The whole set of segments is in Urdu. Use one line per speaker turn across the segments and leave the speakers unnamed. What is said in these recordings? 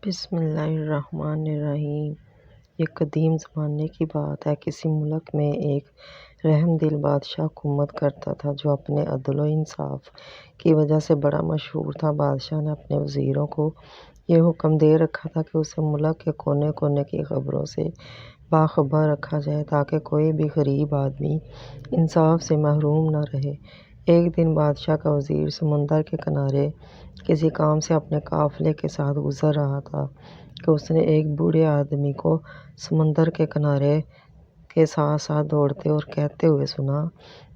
بسم اللہ الرحمن الرحیم۔ یہ قدیم زمانے کی بات ہے۔ کسی ملک میں ایک رحم دل بادشاہ حکومت کرتا تھا جو اپنے عدل و انصاف کی وجہ سے بڑا مشہور تھا۔ بادشاہ نے اپنے وزیروں کو یہ حکم دے رکھا تھا کہ اسے ملک کے کونے کونے کی خبروں سے باخبر رکھا جائے تاکہ کوئی بھی غریب آدمی انصاف سے محروم نہ رہے۔ ایک دن بادشاہ کا وزیر سمندر کے کنارے کسی کام سے اپنے قافلے کے ساتھ گزر رہا تھا کہ اس نے ایک بوڑھے آدمی کو سمندر کے کنارے کے ساتھ ساتھ دوڑتے اور کہتے ہوئے سنا،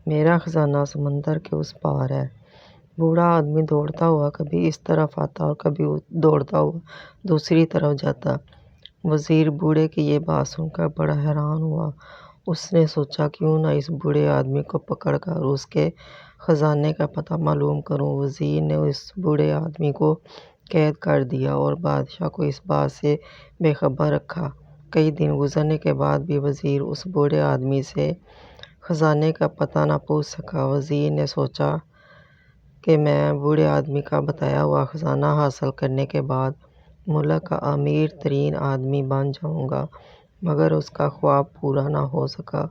میرا خزانہ سمندر کے اس پار ہے۔ بوڑھا آدمی دوڑتا ہوا کبھی اس طرف آتا اور کبھی دوڑتا ہوا دوسری طرف جاتا۔ وزیر بوڑھے کی یہ بات سن کر بڑا حیران ہوا۔ اس نے سوچا کیوں نہ اس بوڑھے آدمی کو پکڑ کر اس کے خزانے کا پتہ معلوم کروں۔ وزیر نے اس بوڑھے آدمی کو قید کر دیا اور بادشاہ کو اس بات سے بے خبر رکھا۔ کئی دن گزرنے کے بعد بھی وزیر اس بوڑھے آدمی سے خزانے کا پتہ نہ پوچھ سکا۔ وزیر نے سوچا کہ میں بوڑھے آدمی کا بتایا ہوا خزانہ حاصل کرنے کے بعد ملک کا امیر ترین آدمی بن جاؤں گا، مگر اس کا خواب پورا نہ ہو سکا۔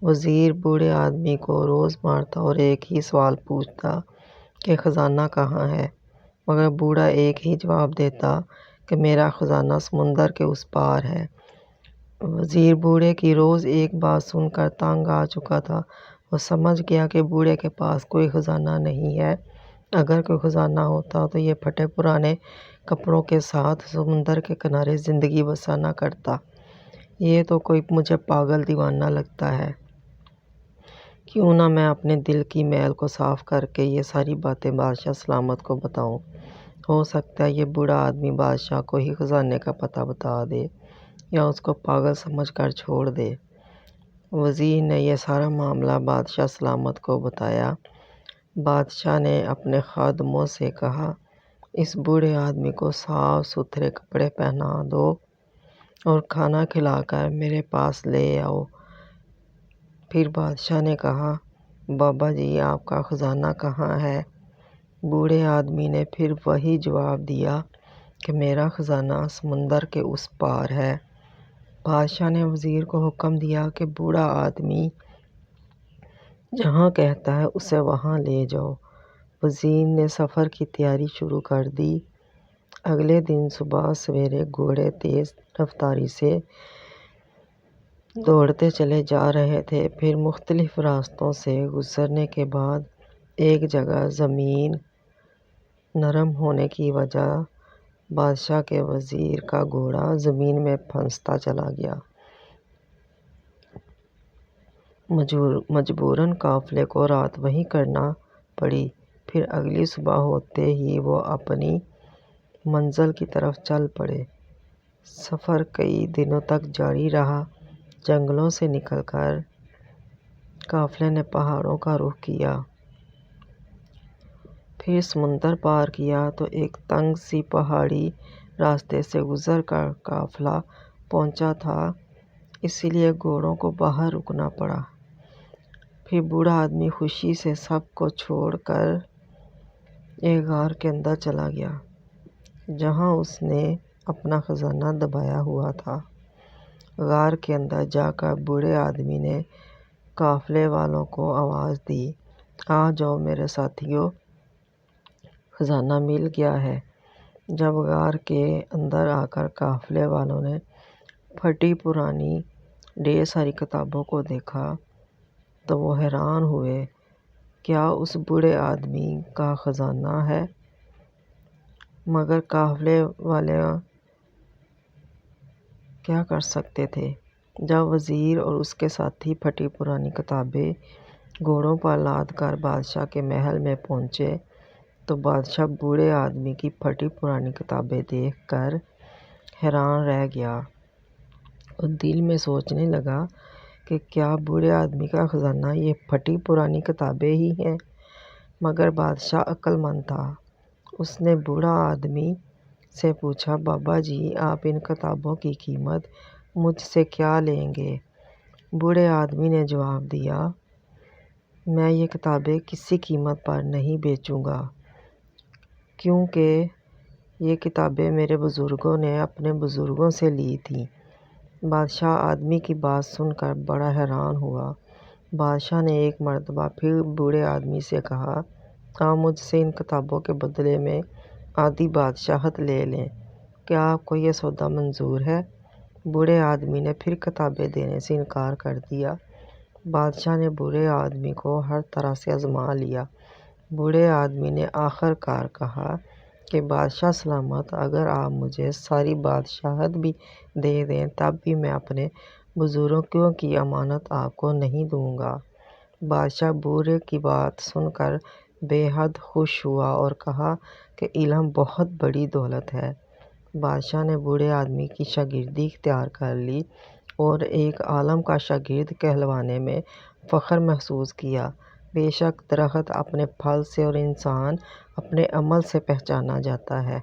وزیر بوڑھے آدمی کو روز مارتا اور ایک ہی سوال پوچھتا کہ خزانہ کہاں ہے، مگر بوڑھا ایک ہی جواب دیتا کہ میرا خزانہ سمندر کے اس پار ہے۔ وزیر بوڑھے کی روز ایک بات سن کر تنگ آ چکا تھا۔ وہ سمجھ گیا کہ بوڑھے کے پاس کوئی خزانہ نہیں ہے۔ اگر کوئی خزانہ ہوتا تو یہ پھٹے پرانے کپڑوں کے ساتھ سمندر کے کنارے زندگی بسر نہ کرتا۔ یہ تو کوئی مجھے پاگل دیوانہ لگتا ہے۔ کیوں نہ میں اپنے دل کی میل کو صاف کر کے یہ ساری باتیں بادشاہ سلامت کو بتاؤں۔ ہو سکتا ہے یہ بوڑھا آدمی بادشاہ کو ہی خزانے کا پتہ بتا دے یا اس کو پاگل سمجھ کر چھوڑ دے۔ وزیر نے یہ سارا معاملہ بادشاہ سلامت کو بتایا۔ بادشاہ نے اپنے خادموں سے کہا، اس بوڑھے آدمی کو صاف ستھرے کپڑے پہنا دو اور کھانا کھلا کر میرے پاس لے آؤ۔ پھر بادشاہ نے کہا، بابا جی آپ کا خزانہ کہاں ہے؟ بوڑھے آدمی نے پھر وہی جواب دیا کہ میرا خزانہ سمندر کے اس پار ہے۔ بادشاہ نے وزیر کو حکم دیا کہ بوڑھا آدمی جہاں کہتا ہے اسے وہاں لے جاؤ۔ وزیر نے سفر کی تیاری شروع کر دی۔ اگلے دن صبح سویرے گھوڑے تیز رفتاری سے دوڑتے چلے جا رہے تھے۔ پھر مختلف راستوں سے گزرنے کے بعد ایک جگہ زمین نرم ہونے کی وجہ بادشاہ کے وزیر کا گھوڑا زمین میں پھنستا چلا گیا۔ مجبوراً قافلے کو رات وہیں کرنا پڑی۔ پھر اگلی صبح ہوتے ہی وہ اپنی منزل کی طرف چل پڑے۔ سفر کئی دنوں تک جاری رہا۔ جنگلوں سے نکل کر قافلے نے پہاڑوں کا رخ کیا۔ پھر سمندر پار کیا تو ایک تنگ سی پہاڑی راستے سے گزر کر قافلہ پہنچا تھا، اسی لیے گھوڑوں کو باہر رکنا پڑا۔ پھر بوڑھا آدمی خوشی سے سب کو چھوڑ کر ایک غار کے اندر چلا گیا، جہاں اس نے اپنا خزانہ دبایا ہوا تھا۔ غار کے اندر جا کر بوڑھے آدمی نے قافلے والوں کو آواز دی، آ جاؤ میرے ساتھیو، خزانہ مل گیا ہے۔ جب غار کے اندر آ کر قافلے والوں نے پھٹی پرانی ڈھیر ساری کتابوں کو دیکھا تو وہ حیران ہوئے، کیا اس بوڑھے آدمی کا خزانہ ہے؟ مگر قافلے والے کیا کر سکتے تھے؟ جب وزیر اور اس کے ساتھی پھٹی پرانی کتابیں گھوڑوں پر لاد کر بادشاہ کے محل میں پہنچے تو بادشاہ بوڑھے آدمی کی پھٹی پرانی کتابیں دیکھ کر حیران رہ گیا۔ وہ دل میں سوچنے لگا کہ کیا بوڑھے آدمی کا خزانہ یہ پھٹی پرانی کتابیں ہی ہیں؟ مگر بادشاہ عقل مند تھا۔ اس نے بوڑھا آدمی سے پوچھا، بابا جی آپ ان کتابوں کی قیمت مجھ سے کیا لیں گے؟ بوڑھے آدمی نے جواب دیا، میں یہ کتابیں کسی قیمت پر نہیں بیچوں گا، کیونکہ یہ کتابیں میرے بزرگوں نے اپنے بزرگوں سے لی تھیں۔ بادشاہ آدمی کی بات سن کر بڑا حیران ہوا۔ بادشاہ نے ایک مرتبہ پھر بوڑھے آدمی سے کہا، آپ مجھ سے ان کتابوں کے بدلے میں آدھی بادشاہت لے لیں۔ کیا آپ کو یہ سودا منظور ہے؟ بوڑھے آدمی نے پھر کتابیں دینے سے انکار کر دیا۔ بادشاہ نے بوڑھے آدمی کو ہر طرح سے آزما لیا۔ بوڑھے آدمی نے آخر کار کہا کہ بادشاہ سلامت، اگر آپ مجھے ساری بادشاہت بھی دے دیں تب بھی میں اپنے بزرگوں کی امانت آپ کو نہیں دوں گا۔ بادشاہ بوڑھے کی بات سن کر بے حد خوش ہوا اور کہا کہ علم بہت بڑی دولت ہے۔ بادشاہ نے بوڑھے آدمی کی شاگردی اختیار کر لی اور ایک عالم کا شاگرد کہلوانے میں فخر محسوس کیا۔ بے شک درخت اپنے پھل سے اور انسان اپنے عمل سے پہچانا جاتا ہے۔